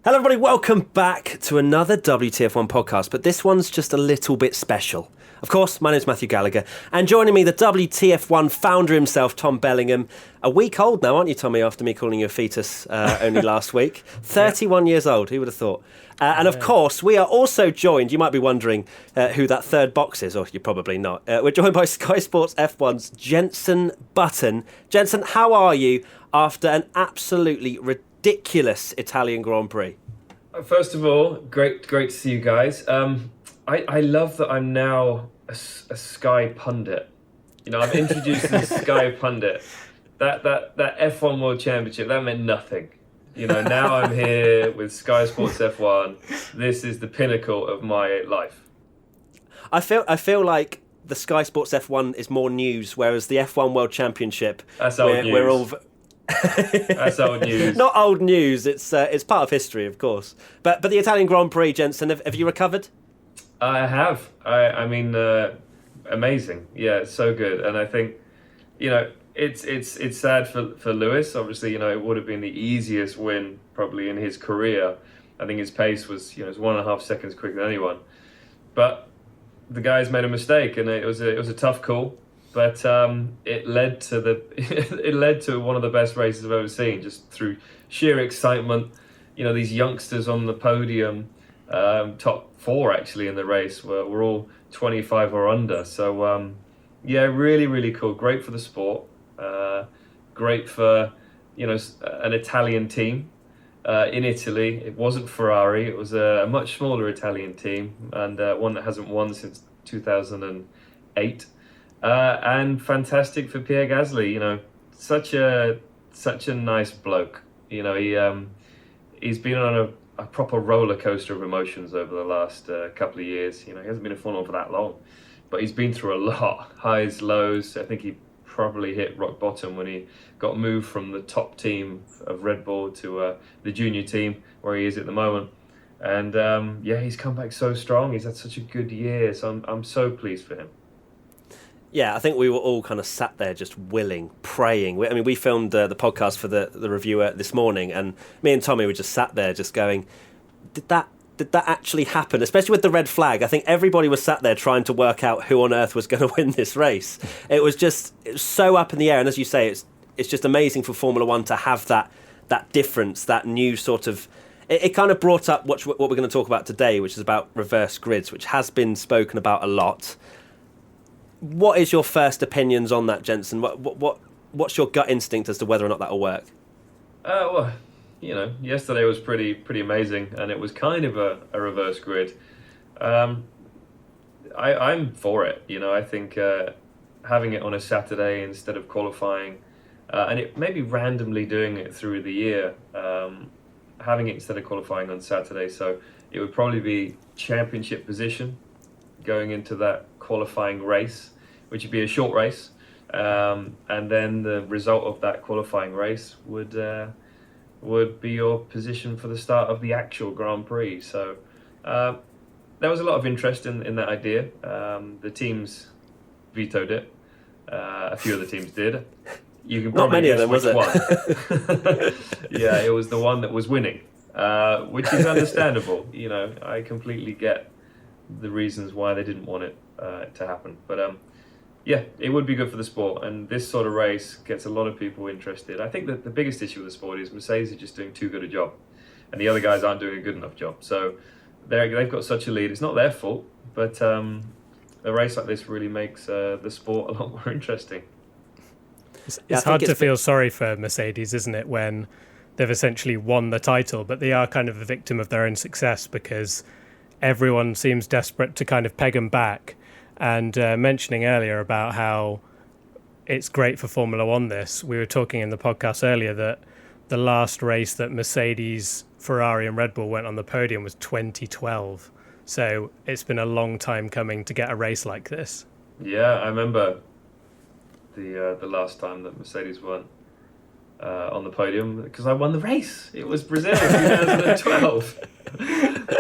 Hello everybody, welcome back to another WTF1 podcast, but this one's just a little bit special. Of course, my name's Matthew Gallagher, and joining me, the WTF1 founder himself, Tom Bellingham. A week old now, aren't you, Tommy, after me calling you a fetus only last week? 31 years old, who would have thought? And of course, we are also joined, you might be wondering who that third box is, or you're probably not. We're joined by Sky Sports F1's Jenson Button. Jenson, how are you after an absolutely ridiculous Italian Grand Prix? First of all, great to see you guys. I love that I'm now a Sky pundit. You know, I've introduced the Sky pundit. That F1 World Championship, that meant nothing. You know, now I'm here with Sky Sports F1. This is the pinnacle of my life. I feel like the Sky Sports F1 is more news, whereas the F1 World Championship, that's old news. We're all that's old news. Not old news. It's part of history, of course. But the Italian Grand Prix, Jenson, have you recovered? I have. I mean, amazing. Yeah, it's so good. And I think, you know, it's sad for Lewis. Obviously, you know, it would have been the easiest win probably in his career. I think his pace was, you know, 1.5 seconds quicker than anyone. But the guys made a mistake, and it was a tough call. But it led to one of the best races I've ever seen, just through sheer excitement. You know, these youngsters on the podium, top 4 actually in the race, were all 25 or under. So yeah, really, really cool. Great for the sport. Great for, you know, an Italian team in Italy. It wasn't Ferrari. It was a much smaller Italian team, and one that hasn't won since 2008. And fantastic for Pierre Gaslys, you know, such a nice bloke. You know, he's been on a proper roller coaster of emotions over the last couple of years. You know, he hasn't been a Formula 1 for that long, but he's been through a lot, highs, lows. I think he probably hit rock bottom when he got moved from the top team of Red Bull to the junior team where he is at the moment. And yeah, he's come back so strong. He's had such a good year, so I'm so pleased for him. Yeah, I think we were all kind of sat there just willing, praying. We filmed the podcast for the reviewer this morning, and me and Tommy were just sat there just going, did that actually happen? Especially with the red flag. I think everybody was sat there trying to work out who on earth was going to win this race. It was so up in the air, and as you say, it's just amazing for Formula 1 to have that difference, that new sort of... It kind of brought up what we're going to talk about today, which is about reverse grids, which has been spoken about a lot. What is your first opinions on that, Jenson? What's your gut instinct as to whether or not that'll work? Well, you know, yesterday was pretty amazing, and it was kind of a reverse grid. I'm for it. You know, I think having it on a Saturday instead of qualifying, and it maybe randomly doing it through the year, having it instead of qualifying on Saturday, so it would probably be championship position going into that qualifying race, which would be a short race, and then the result of that qualifying race would be your position for the start of the actual Grand Prix. So there was a lot of interest in that idea. The teams vetoed it. A few of the teams did. You can probably guess which one. Yeah, it was the one that was winning, which is understandable. You know, I completely get the reasons why they didn't want it to happen. But yeah, it would be good for the sport, and this sort of race gets a lot of people interested. I think that the biggest issue with the sport is Mercedes are just doing too good a job, and the other guys aren't doing a good enough job. So they've got such a lead. It's not their fault, but a race like this really makes the sport a lot more interesting. It's hard to feel sorry for Mercedes, isn't it, when they've essentially won the title, but they are kind of a victim of their own success because everyone seems desperate to kind of peg them back. And mentioning earlier about how it's great for Formula 1 we were talking in the podcast earlier that the last race that Mercedes, Ferrari and Red Bull went on the podium was 2012. So it's been a long time coming to get a race like this. Yeah, I remember the last time that Mercedes won on the podium, because I won the race. It was Brazil in 2012.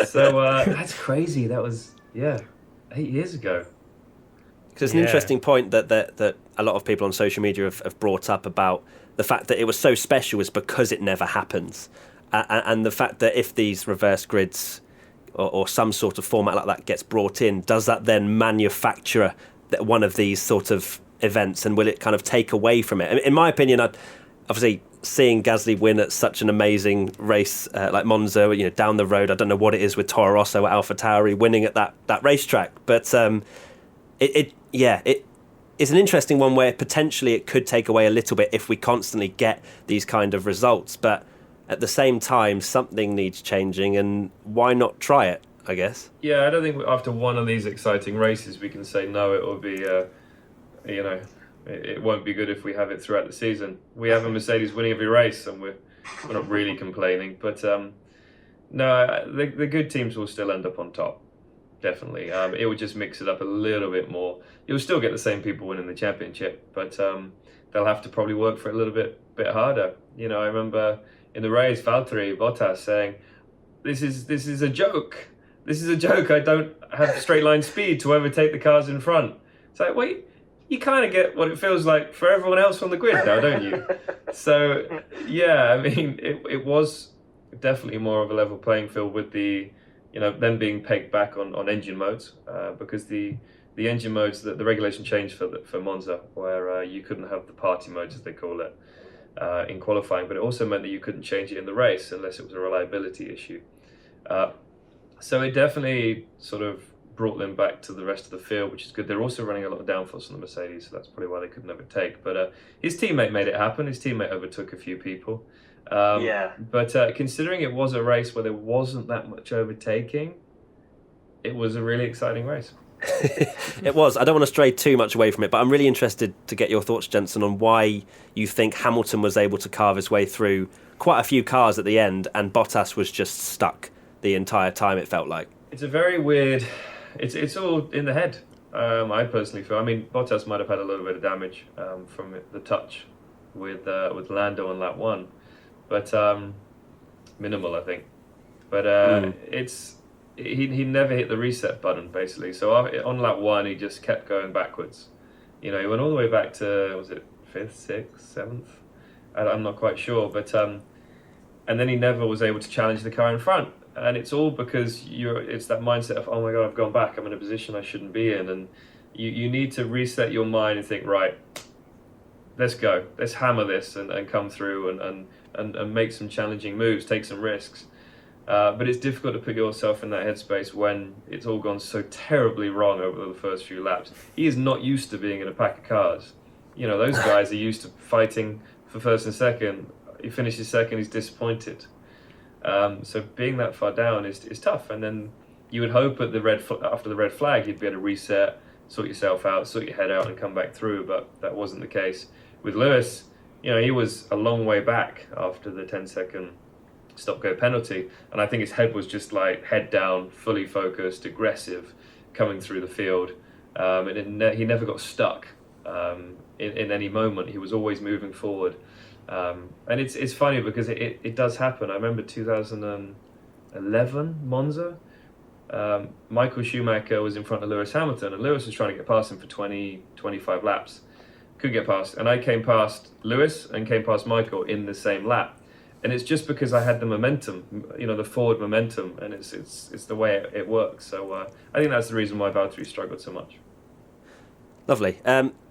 So that's crazy. That was, 8 years ago. Because it's an interesting point that a lot of people on social media have brought up about the fact that it was so special is because it never happens. And the fact that if these reverse grids or some sort of format like that gets brought in, does that then manufacture one of these sort of events, and will it kind of take away from it? In my opinion, obviously seeing Gasly win at such an amazing race like Monza, down the road, I don't know what it is with Toro Rosso at AlphaTauri winning at that racetrack, but it is an interesting one where potentially it could take away a little bit if we constantly get these kind of results, but at the same time something needs changing, and why not try it, I guess? Yeah, I don't think after one of these exciting races we can say no, it will be it won't be good if we have it throughout the season. We have a Mercedes winning every race, and we're not really complaining. But no, the good teams will still end up on top, definitely. It would just mix it up a little bit more. You'll still get the same people winning the championship, but they'll have to probably work for it a little bit harder. I remember in the race, Valtteri Bottas saying, "This is a joke. This is a joke. I don't have straight line speed to overtake the cars in front." It's like, wait. You kind of get what it feels like for everyone else on the grid now, don't you? So, yeah, I mean, it was definitely more of a level playing field with the, them being pegged back on engine modes, because the engine modes, the regulation changed for Monza, where you couldn't have the party modes, as they call it, in qualifying, but it also meant that you couldn't change it in the race unless it was a reliability issue. So it definitely sort of brought them back to the rest of the field, which is good. They're also running a lot of downforce on the Mercedes, so that's probably why they couldn't overtake. But his teammate made it happen. His teammate overtook a few people. But considering it was a race where there wasn't that much overtaking, it was a really exciting race. It was. I don't want to stray too much away from it, but I'm really interested to get your thoughts, Jenson, on why you think Hamilton was able to carve his way through quite a few cars at the end and Bottas was just stuck the entire time, it felt like. It's a very weird... It's all in the head. I personally feel. I mean, Bottas might have had a little bit of damage from the touch with Lando on lap 1, but minimal, I think. But he never hit the reset button basically. So on lap 1, he just kept going backwards. He went all the way back to, was it 5th, 6th, 7th? I'm not quite sure, but and then he never was able to challenge the car in front. And it's all because it's that mindset of, oh my God, I've gone back, I'm in a position I shouldn't be in. And you need to reset your mind and think, right, let's go. Let's hammer this and come through and make some challenging moves, take some risks. But it's difficult to put yourself in that headspace when it's all gone so terribly wrong over the first few laps. He is not used to being in a pack of cars. Those guys are used to fighting for first and second. He finishes second, he's disappointed. So being that far down is tough, and then you would hope at after the red flag you'd be able to reset, sort yourself out, sort your head out, and come back through. But that wasn't the case with Lewis. He was a long way back after the 10-second stop-go penalty, and I think his head was just like head down, fully focused, aggressive, coming through the field, and he never got stuck in any moment. He was always moving forward. And it's funny because it does happen. I remember 2011 Monza. Michael Schumacher was in front of Lewis Hamilton, and Lewis was trying to get past him for 25 laps. Couldn't get past, and I came past Lewis and came past Michael in the same lap. And it's just because I had the momentum, the forward momentum, and it's the way it works. So I think that's the reason why Valtteri struggled so much. Lovely.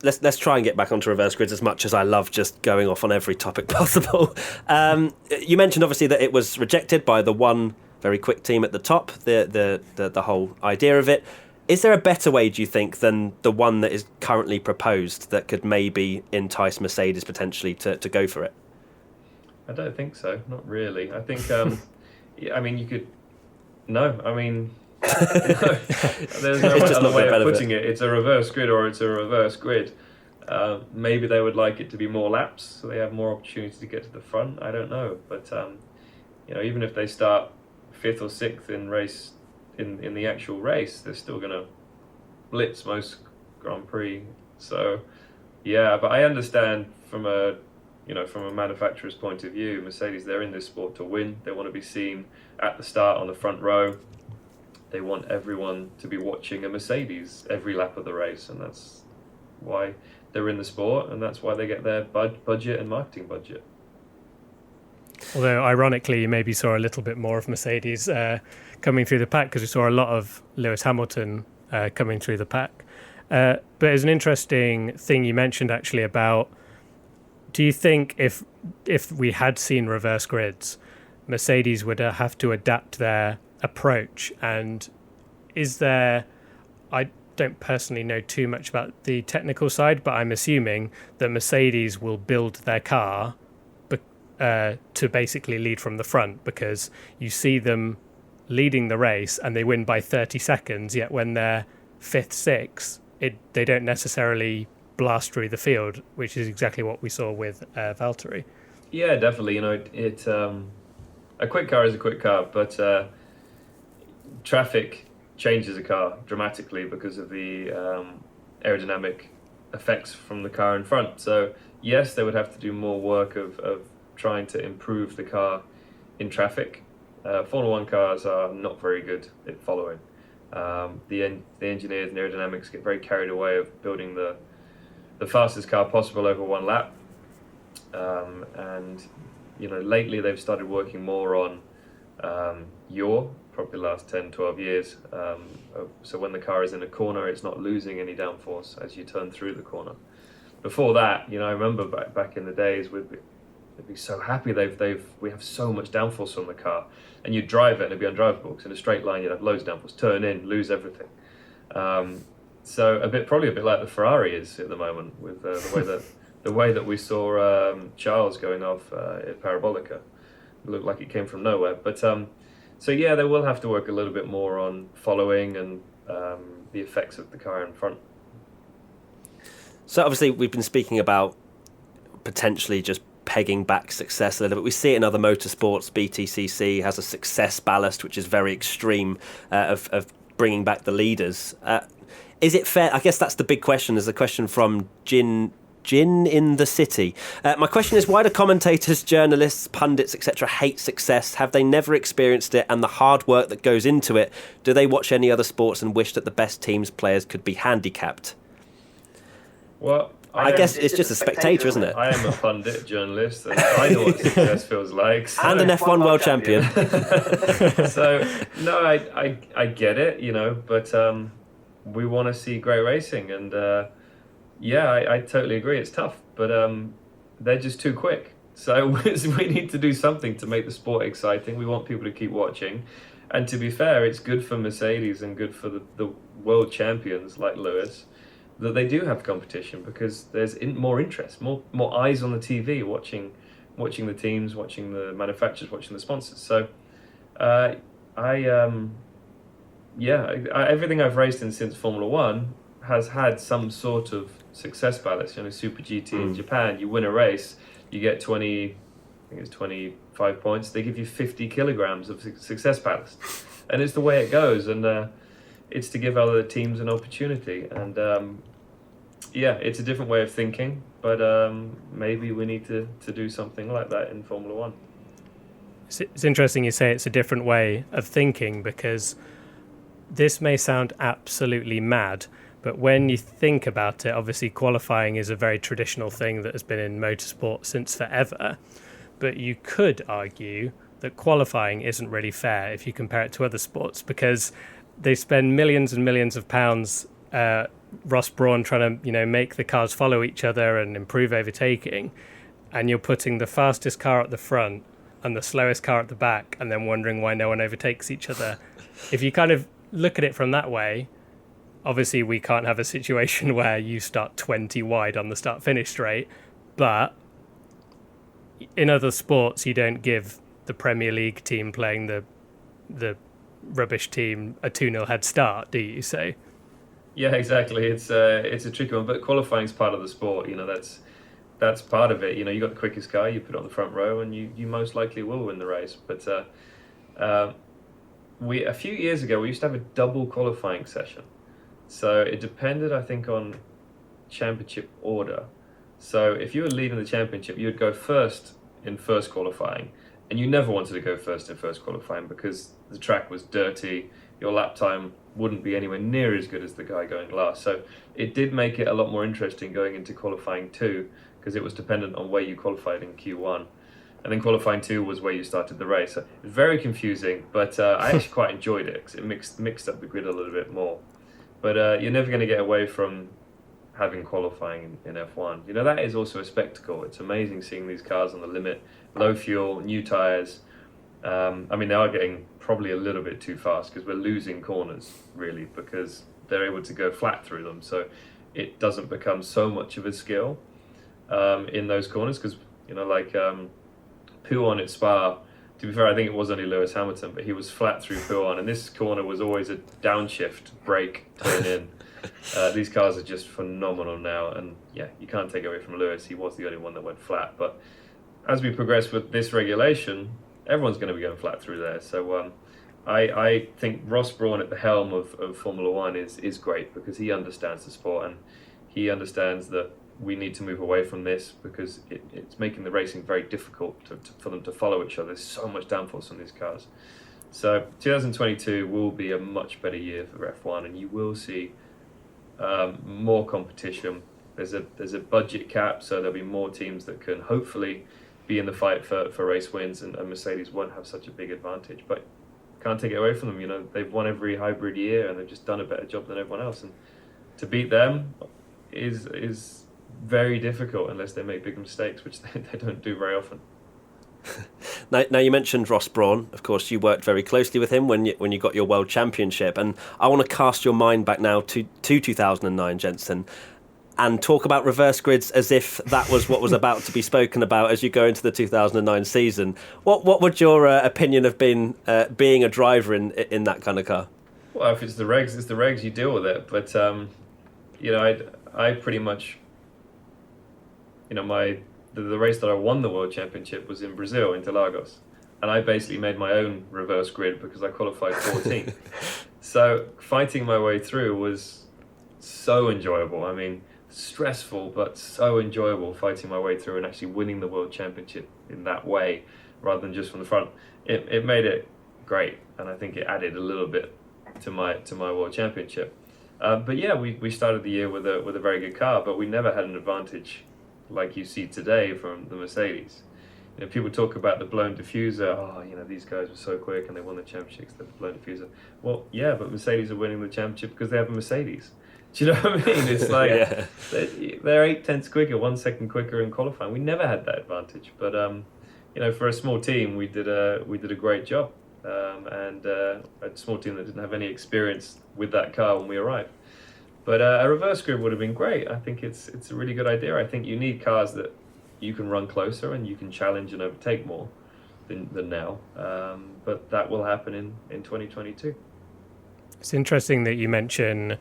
Let's try and get back onto reverse grids, as much as I love just going off on every topic possible. You mentioned obviously that it was rejected by the one very quick team at the top, the whole idea of it. Is there a better way, do you think, than the one that is currently proposed that could maybe entice Mercedes potentially to go for it? I don't think so. Not really. I think, you could... No, I mean... There's no other way of putting it. It's a reverse grid or it's a reverse grid. Maybe they would like it to be more laps, so they have more opportunity to get to the front. I don't know, but even if they start 5th or 6th in the actual race, they're still going to blitz most Grand Prix. So yeah, but I understand from a manufacturer's point of view, Mercedes, they're in this sport to win. They want to be seen at the start on the front row. They want everyone to be watching a Mercedes every lap of the race, and that's why they're in the sport, and that's why they get their budget and marketing budget. Although, ironically, you maybe saw a little bit more of Mercedes coming through the pack, because we saw a lot of Lewis Hamilton coming through the pack. But there's an interesting thing you mentioned, actually, about, do you think if we had seen reverse grids, Mercedes would have to adapt their approach? And is there... I don't personally know too much about the technical side, but I'm assuming that Mercedes will build their car to basically lead from the front, because you see them leading the race and they win by 30 seconds, yet when they're 5th, 6th, they don't necessarily blast through the field, which is exactly what we saw with Valtteri. Yeah, definitely. A quick car is a quick car, but traffic changes a car dramatically because of the aerodynamic effects from the car in front. So yes, they would have to do more work of trying to improve the car in traffic. Formula One cars are not very good at following. The engineers and aerodynamics get very carried away of building the fastest car possible over one lap. And lately they've started working more on probably the last 10, 12 years. So when the car is in a corner, it's not losing any downforce as you turn through the corner. Before that, I remember back in the days, we'd be so happy we have so much downforce on the car, and you'd drive it and it'd be undrivable, because in a straight line you'd have loads of downforce, turn in, lose everything. So probably a bit like the Ferrari is at the moment, with the way that we saw Charles going off at Parabolica. It looked like it came from nowhere. But so yeah, they will have to work a little bit more on following and the effects of the car in front. So obviously we've been speaking about potentially just pegging back success a little bit. We see it in other motorsports. BTCC has a success ballast, which is very extreme, of bringing back the leaders. Is it fair? I guess that's the big question. There's a question from Gin in the City. My question is, why do commentators, journalists, pundits, etc. hate success? Have they never experienced it and the hard work that goes into it? Do they watch any other sports and wish that the best teams' players could be handicapped? Well, I guess it's just a spectator, isn't it? I am a pundit, journalist, and I know what success feels like. So. And an F1 world champion. So, no, I get it, but we want to see great racing, and I totally agree. It's tough, but they're just too quick. So we need to do something to make the sport exciting. We want people to keep watching. And to be fair, it's good for Mercedes and good for the world champions like Lewis that they do have competition, because there's more interest, more eyes on the TV watching the teams, watching the manufacturers, watching the sponsors. So everything I've raced in since Formula One has had some sort of success ballast. Super GT in Japan, you win a race, you get 25 points. They give you 50 kilograms of success ballast, and it's the way it goes. And it's to give other teams an opportunity. And it's a different way of thinking, but maybe we need to do something like that in Formula One. It's interesting you say it's a different way of thinking, because this may sound absolutely mad, but when you think about it, obviously qualifying is a very traditional thing that has been in motorsport since forever. But you could argue that qualifying isn't really fair if you compare it to other sports, because they spend millions and millions of pounds, Ross Brawn trying to make the cars follow each other and improve overtaking, and you're putting the fastest car at the front and the slowest car at the back, and then wondering why no one overtakes each other. If you kind of look at it from that way, obviously we can't have a situation where you start 20 wide on the start-finish straight, but in other sports you don't give the Premier League team playing the rubbish team a 2-0 head start, do you? So yeah, exactly. It's a tricky one, but qualifying is part of the sport. That's part of it. You got the quickest car, you put it on the front row, and you most likely will win the race. But a few years ago we used to have a double qualifying session, so it depended, I think, on championship order. So if you were leading the championship, you'd go first in first qualifying, and you never wanted to go first in first qualifying because the track was dirty. Your lap time wouldn't be anywhere near as good as the guy going last. So it did make it a lot more interesting going into qualifying too, because it was dependent on where you qualified in Q1. and then qualifying 2 was where you started the race. So it was very confusing, but I actually quite enjoyed it because it mixed up the grid a little bit more. But you're never going to get away from having qualifying in F1. You know, that is also a spectacle. It's amazing seeing these cars on the limit, low fuel, new tyres. I mean, they are getting probably a little bit too fast because we're losing corners, really, because they're able to go flat through them. So it doesn't become so much of a skill in those corners because, you know, like Pouhon at Spa, to be fair, I think it was only Lewis Hamilton, but he was flat through Pouhon, and this corner was always a downshift, brake, turn in. These cars are just phenomenal now, and yeah, you can't take away from Lewis. He was the only one that went flat, but as we progress with this regulation, everyone's going to be going flat through there. So I think Ross Brawn at the helm of Formula One is great because he understands the sport and he understands that we need to move away from this because it's making the racing very difficult for them to follow each other. There's so much downforce on these cars. So 2022 will be a much better year for F1, and you will see more competition. There's a budget cap, so there'll be more teams that can hopefully be in the fight for race wins, and Mercedes won't have such a big advantage. But can't take it away from them. You know, they've won every hybrid year, and they've just done a better job than everyone else. And to beat them is very difficult unless they make big mistakes, which they don't do very often. Now you mentioned Ross Brawn. Of course, you worked very closely with him when you got your World Championship, and I want to cast your mind back now to 2009, Jenson, and talk about reverse grids as if that was what was about to be spoken about as you go into the 2009 season. What would your opinion have been being a driver in that kind of car? Well, if it's the regs, it's the regs. You deal with it. But you know, I pretty much, you know, the race that I won the World Championship was in Brazil, in Interlagos. And I basically made my own reverse grid because I qualified 14th. So fighting my way through was so enjoyable. I mean, stressful, but so enjoyable fighting my way through and actually winning the World Championship in that way rather than just from the front. It made it great, and I think it added a little bit to my World Championship. But yeah, we started the year with a very good car, but we never had an advantage like you see today from the Mercedes. You know, people talk about the blown diffuser. Oh, you know, these guys were so quick and they won the championship because they had the blown diffuser. Well, yeah, but Mercedes are winning the championship because they have a Mercedes. Do you know what I mean? It's like yeah. they're 8/10 quicker, 1 second quicker in qualifying. We never had that advantage, but you know, for a small team, we did a great job, and a small team that didn't have any experience with that car when we arrived. But a reverse grid would have been great. I think it's a really good idea. I think you need cars that you can run closer and you can challenge and overtake more than now. But that will happen in 2022. It's interesting that you mention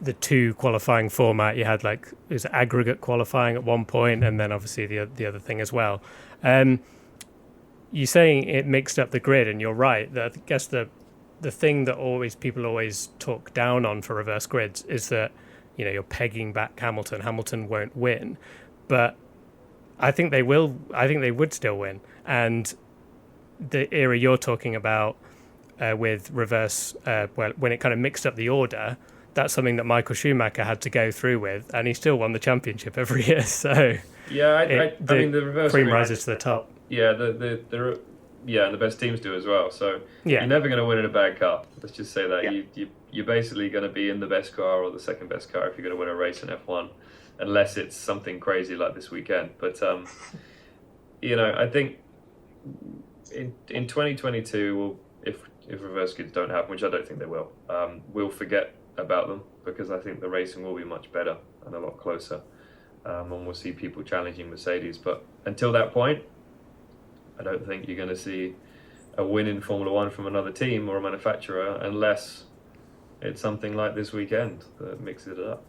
the two qualifying format. You had like it was aggregate qualifying at one point, and then obviously the other thing as well. You're saying it mixed up the grid, and you're right. I guess the thing that people always talk down on for reverse grids is that, you know, you're pegging back Hamilton. Hamilton won't win, but I think they will. I think they would still win. And the era you're talking about with reverse, when it kind of mixed up the order, that's something that Michael Schumacher had to go through with, and he still won the championship every year. So yeah, I mean the reverse cream rises to the top. Yeah, and the best teams do as well. So yeah. You're never going to win in a bad car. Let's just say that. Yeah. You're basically going to be in the best car or the second best car if you're going to win a race in F1, unless it's something crazy like this weekend. But you know, I think in 2022, if reverse grids don't happen, which I don't think they will, we'll forget about them because I think the racing will be much better and a lot closer, and we'll see people challenging Mercedes. But until that point, I don't think you're going to see a win in Formula One from another team or a manufacturer unless it's something like this weekend that mixes it up.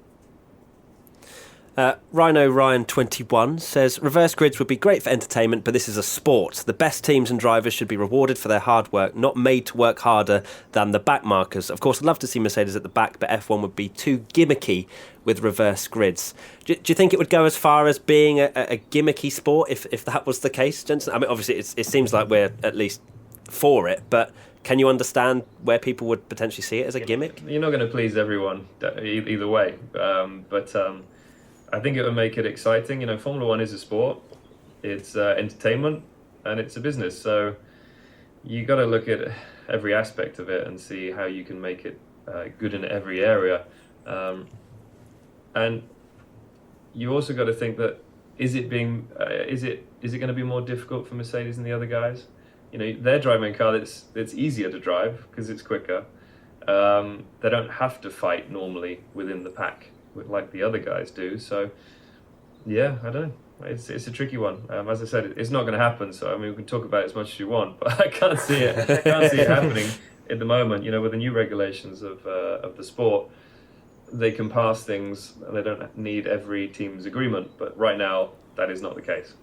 Rhino Ryan 21 says reverse grids would be great for entertainment, but this is a sport. The best teams and drivers should be rewarded for their hard work, not made to work harder than the back markers. Of course, I'd love to see Mercedes at the back, but F1 would be too gimmicky with reverse grids. Do you think it would go as far as being a gimmicky sport if that was the case, Jenson? I mean, obviously, it seems like we're at least for it, but can you understand where people would potentially see it as a gimmick? You're not going to please everyone either way, but I think it would make it exciting. You know, Formula One is a sport. It's entertainment and it's a business. So you got to look at every aspect of it and see how you can make it good in every area. And you also got to think that is it going to be more difficult for Mercedes and the other guys? You know, they're driving a car that's easier to drive because it's quicker. They don't have to fight normally within the pack like the other guys do. So yeah, I don't know. It's a tricky one. As I said, it's not going to happen. So I mean, we can talk about it as much as you want, but I can't see it. I can't see it happening at the moment. You know, with the new regulations of the sport, they can pass things and they don't need every team's agreement. But right now, that is not the case.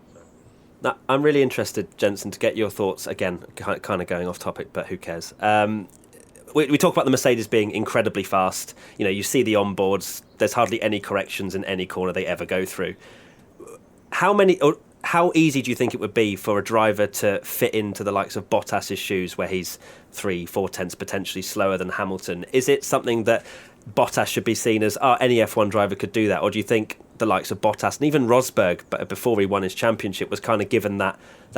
Now, I'm really interested, Jenson, to get your thoughts again. Kind of going off topic, but who cares? We talk about the Mercedes being incredibly fast. You know, you see the onboards. There's hardly any corrections in any corner they ever go through. How easy do you think it would be for a driver to fit into the likes of Bottas's shoes, where he's 3-4 tenths potentially slower than Hamilton? Is it something that Bottas should be seen as, any F1 driver could do that? Or do you think the likes of Bottas and even Rosberg, but before he won his championship, was kind of given that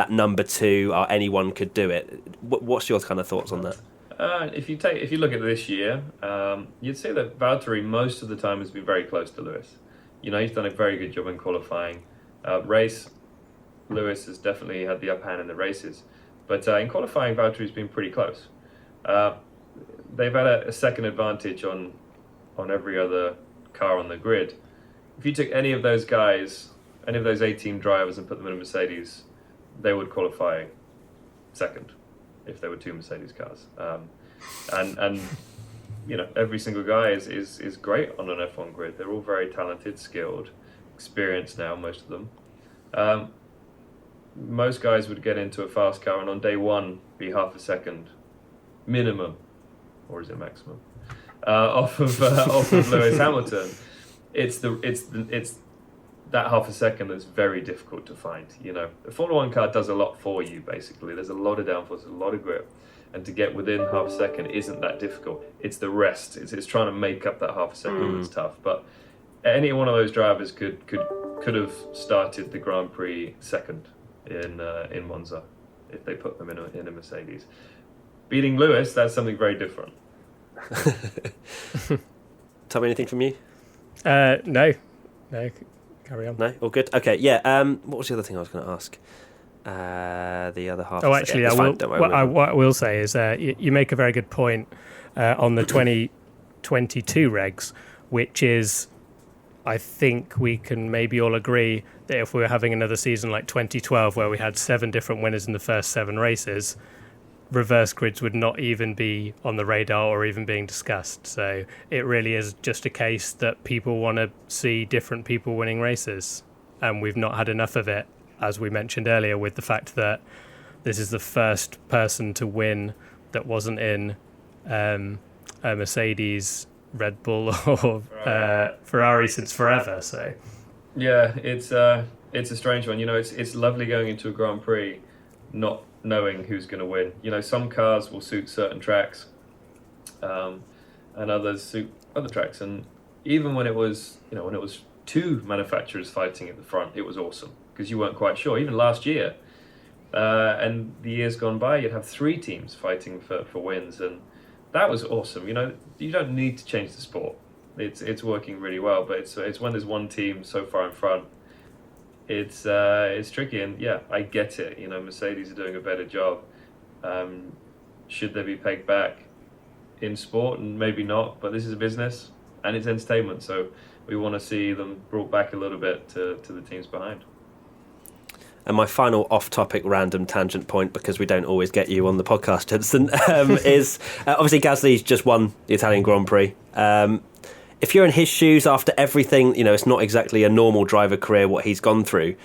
number 2, anyone could do it? What's your kind of thoughts on that? If you look at this year, you'd say that Valtteri most of the time has been very close to Lewis. You know, he's done a very good job in qualifying. Race, Lewis has definitely had the upper hand in the races, but in qualifying, Valtteri's been pretty close. They've had a second advantage on every other car on the grid. If you took any of those guys, any of those 18 drivers, and put them in a Mercedes, they would qualify second if there were 2 Mercedes cars. And you know, every single guy is great on an F1 grid. They're all very talented, skilled, experienced now, most of them. Most guys would get into a fast car and on day 1 be half a second minimum, or is it maximum, off of Lewis Hamilton. It's that half a second that's very difficult to find. You know, the Formula 1 car does a lot for you, basically. There's a lot of downforce, a lot of grip, and to get within half a second isn't that difficult. It's the rest. It's trying to make up that half a second that's tough. But any one of those drivers could have started the Grand Prix second in Monza if they put them in a Mercedes. Beating Lewis, that's something very different. Tommy, anything from you? No. Carry on. No, all good. Okay, yeah. What was the other thing I was going to ask? The other half. Oh, actually, what I will say is you make a very good point on the 2022 regs, which is, I think we can maybe all agree that if we were having another season like 2012, where we had 7 different winners in the first 7 races, reverse grids would not even be on the radar or even being discussed. So it really is just a case that people want to see different people winning races, and we've not had enough of it, as we mentioned earlier, with the fact that this is the first person to win that wasn't in a Mercedes, Red Bull or Ferrari since forever. So yeah, it's a strange one. You know, it's lovely going into a Grand Prix not knowing who's going to win. You know, some cars will suit certain tracks, and others suit other tracks. And even when it was 2 manufacturers fighting at the front, it was awesome because you weren't quite sure. Even last year, and the years gone by, you'd have 3 teams fighting for wins, and that was awesome. You know, you don't need to change the sport. It's working really well, but it's when there's one team so far in front. It's tricky, and yeah, I get it. You know, Mercedes are doing a better job. Should they be pegged back in sport? And maybe not, but this is a business and it's entertainment, so we want to see them brought back a little bit to the teams behind. And my final off-topic random tangent point, because we don't always get you on the podcast, Jenson, is obviously Gaslys just won the Italian Grand Prix. If you're in his shoes after everything, you know, it's not exactly a normal driver career what he's gone through.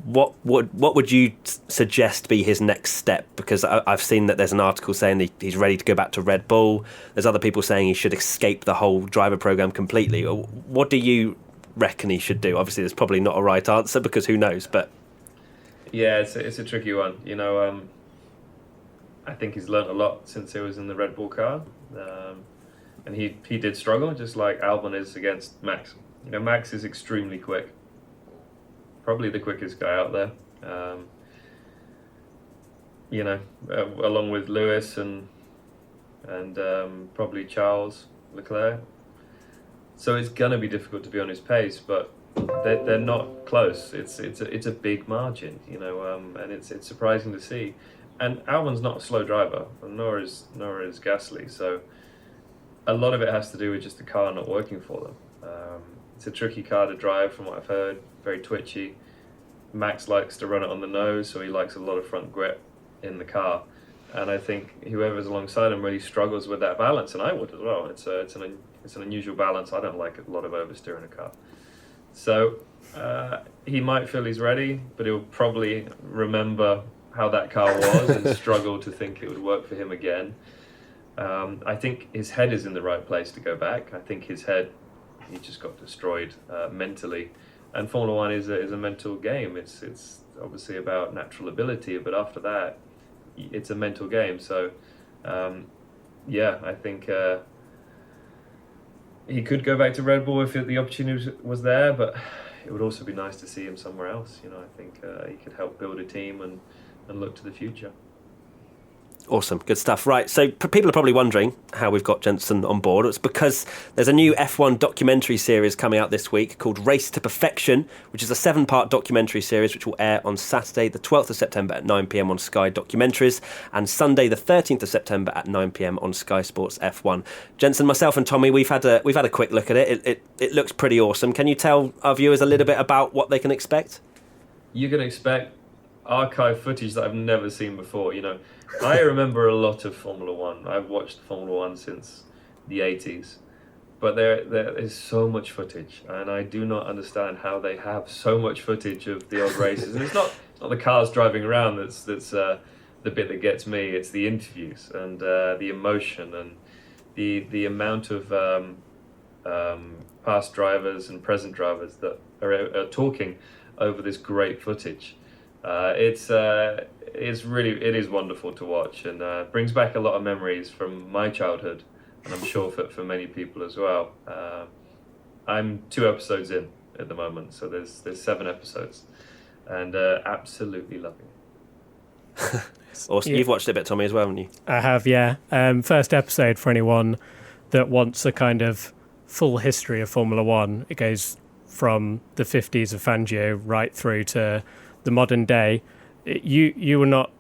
What would you suggest be his next step? Because I've seen that there's an article saying that he's ready to go back to Red Bull. There's other people saying he should escape the whole driver program completely. What do you reckon he should do? Obviously, there's probably not a right answer because who knows, but... Yeah, it's a tricky one. You know, I think he's learnt a lot since he was in the Red Bull car. And he did struggle, just like Albon is against Max. You know, Max is extremely quick. Probably the quickest guy out there. Along with Lewis and probably Charles Leclerc. So it's going to be difficult to be on his pace, but they're not close. It's a big margin, and it's surprising to see. And Albon's not a slow driver, nor is Gaslys. So a lot of it has to do with just the car not working for them. It's a tricky car to drive, from what I've heard. Very twitchy. Max likes to run it on the nose, so he likes a lot of front grip in the car. And I think whoever's alongside him really struggles with that balance, and I would as well. It's an unusual balance. I don't like a lot of oversteer in a car. So he might feel he's ready, but he'll probably remember how that car was and struggle to think it would work for him again. I think his head is in the right place to go back. I think his head, he just got destroyed mentally. And Formula One is a mental game. It's obviously about natural ability, but after that, it's a mental game. So, I think he could go back to Red Bull if the opportunity was there, but it would also be nice to see him somewhere else. I think he could help build a team and look to the future. Awesome, good stuff. Right, so people are probably wondering how we've got Jenson on board. It's because there's a new F1 documentary series coming out this week called Race to Perfection, which is a 7-part documentary series which will air on Saturday the 12th of September at 9pm on Sky Documentaries and Sunday the 13th of September at 9pm on Sky Sports F1. Jenson, myself and Tommy, we've had a quick look at it. It looks pretty awesome. Can you tell our viewers a little bit about what they can expect? You can expect archive footage that I've never seen before. I remember a lot of Formula One. I've watched Formula One since the 80s, but there is so much footage, and I do not understand how they have so much footage of the old races. And it's not the cars driving around that's the bit that gets me. It's the interviews and the emotion and the amount of past drivers and present drivers that are talking over this great footage. It is wonderful to watch, and brings back a lot of memories from my childhood, and I'm sure for many people as well. I'm 2 episodes in at the moment, so there's 7 episodes, and absolutely loving it. Awesome. Yeah. You've watched it a bit, Tommy, as well, haven't you? I have, yeah. First episode for anyone that wants a kind of full history of Formula One. It goes from the 50s of Fangio right through to the modern day. You were not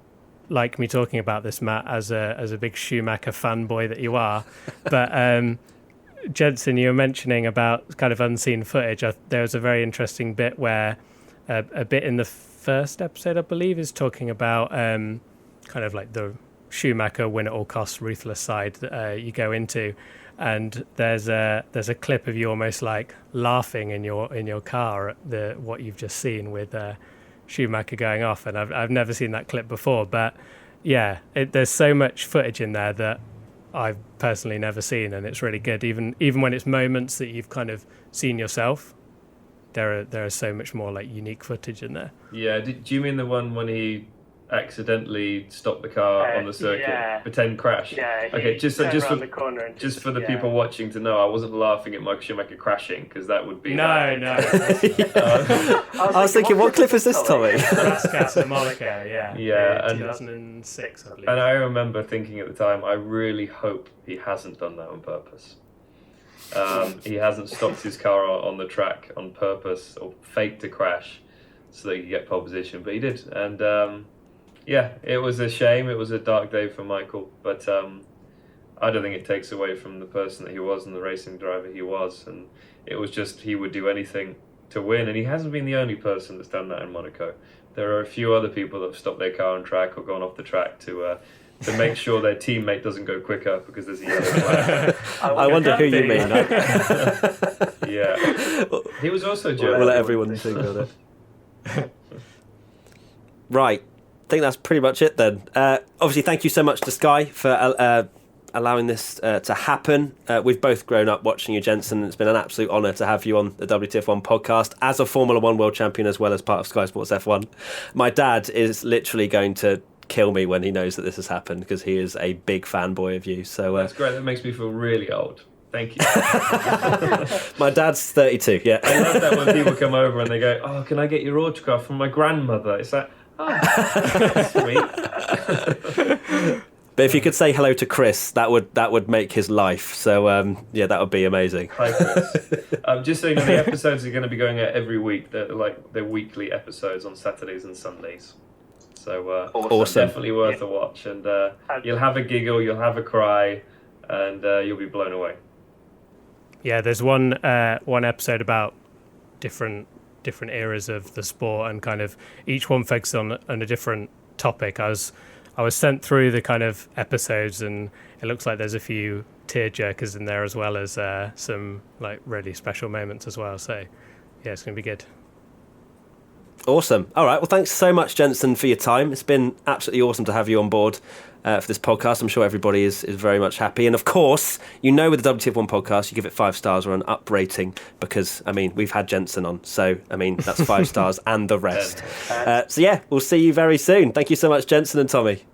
like me talking about this, Matt, as a big Schumacher fanboy that you are, but Jenson, you were mentioning about kind of unseen footage. There was a very interesting bit where a bit in the first episode, I believe, is talking about kind of like the Schumacher win at all costs ruthless side that you go into, and there's a clip of you almost like laughing in your car at what you've just seen with Schumacher going off, and I've never seen that clip before, but yeah, there's so much footage in there that I've personally never seen, and it's really good. Even when it's moments that you've kind of seen yourself, there is so much more like unique footage in there. Yeah, do you mean the one when he accidentally stopped the car on the circuit, pretend crash? Yeah. Okay, just the corner and just for the people watching to know, I wasn't laughing at Michael Schumacher crashing, because that would be no. I was thinking, what clip is this, Tommy? Raskas in Monaco, yeah, 2006, I believe. And I remember thinking at the time, I really hope he hasn't done that on purpose. He hasn't stopped his car on the track on purpose or faked a crash so that he could get pole position, but he did. And it was a shame. It was a dark day for Michael, but I don't think it takes away from the person that he was and the racing driver he was. And it was just, he would do anything to win, and he hasn't been the only person that's done that in Monaco. There are a few other people that have stopped their car on track or gone off the track to make sure their teammate doesn't go quicker because there's a yellow flag. I wonder who you mean. Yeah, he was also German. We'll let everyone think of it. Right, I think that's pretty much it then. Obviously, thank you so much to Sky for allowing this to happen. We've both grown up watching you, Jenson. It's been an absolute honour to have you on the WTF1 podcast as a Formula One world champion as well as part of Sky Sports F1. My dad is literally going to kill me when he knows that this has happened because he is a big fanboy of you. So that's great. That makes me feel really old. Thank you. My dad's 32. Yeah. I love that when people come over and they go, "Oh, can I get your autograph from my grandmother?" It's like, oh, that's sweet. But if you could say hello to Chris, that would make his life. So that would be amazing. Hi, Chris. Just so you know, the episodes are going to be going out every week. They're weekly episodes on Saturdays and Sundays. So awesome. Definitely worth a watch, and you'll have a giggle, you'll have a cry, and you'll be blown away. Yeah, there's one episode about different eras of the sport, and kind of each one focuses on a different topic. I was sent through the kind of episodes, and it looks like there's a few tearjerkers in there as well as some like really special moments as well. So yeah, it's going to be good. Awesome. All right. Well, thanks so much, Jenson, for your time. It's been absolutely awesome to have you on board for this podcast. I'm sure everybody is very much happy. And of course, with the WTF1 podcast, you give it 5 stars or an up rating because, we've had Jenson on. So, that's 5 stars and the rest. So, we'll see you very soon. Thank you so much, Jenson and Tommy.